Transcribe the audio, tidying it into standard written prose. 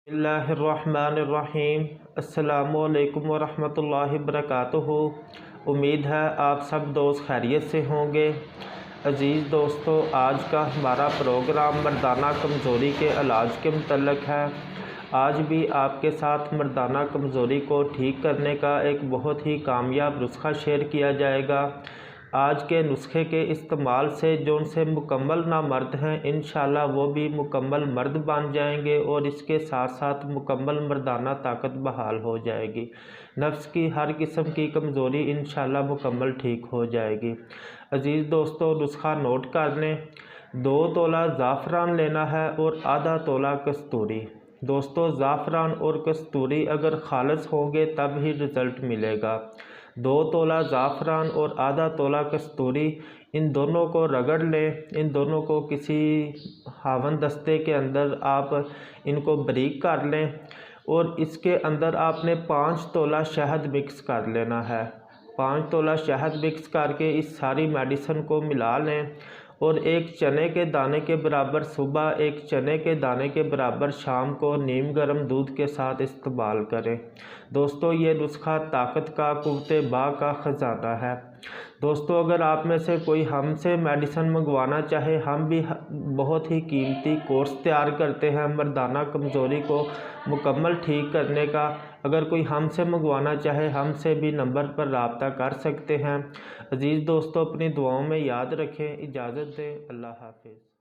बिस्मिल्लाहिर्रहमानिर्रहीम। अस्सलामुअलैकुम वरहमतुल्लाहि वबरकातुहू। उम्मीद है आप सब दोस्त खैरियत से होंगे। अज़ीज़ दोस्तों, आज का हमारा प्रोग्राम मर्दाना कमज़ोरी के इलाज के मुतल्लिक़ है। आज भी आपके साथ मर्दाना कमज़ोरी को ठीक करने का एक बहुत ही कामयाब नुस्खा शेयर किया जाएगा। आज के नुस्खे के इस्तेमाल से जो उनसे मुकम्मल ना मर्द हैं, इंशाल्लाह वो भी मुकम्मल मर्द बन जाएंगे और इसके साथ साथ मुकम्मल मर्दाना ताकत बहाल हो जाएगी। नफ्स की हर किस्म की कमज़ोरी इंशाल्लाह मुकम्मल ठीक हो जाएगी। अज़ीज़ दोस्तों, नुस्खा नोट कर लें। 2 तोला ज़ाफ़रान लेना है और आधा तोला कस्तूरी। दोस्तों, ज़ाफ़रान और कस्तूरी अगर खालिस होंगे तब ही रिज़ल्ट मिलेगा। 2 तोला ज़ाफ़रान और आधा तोला कस्तूरी, इन दोनों को रगड़ लें। इन दोनों को किसी हावन दस्ते के अंदर आप इनको बारीक कर लें और इसके अंदर आपने 5 तोला शहद मिक्स कर लेना है। 5 तोला शहद मिक्स करके इस सारी मेडिसिन को मिला लें और एक चने के दाने के बराबर सुबह, एक चने के दाने के बराबर शाम को नीम गर्म दूध के साथ इस्तेमाल करें। दोस्तों, ये नुस्खा ताकत का, कुव्वते बा का ख़जाना है। दोस्तों, अगर आप में से कोई हमसे मेडिसिन मंगवाना चाहे, हम भी बहुत ही कीमती कोर्स तैयार करते हैं मर्दाना कमज़ोरी को मुकम्मल ठीक करने का। अगर कोई हमसे मंगवाना चाहे, हमसे भी नंबर पर रब्ता कर सकते हैं। अज़ीज़ दोस्तों, अपनी दुआओं में याद रखें। इजाज़त दें। अल्लाह हाफ़िज़।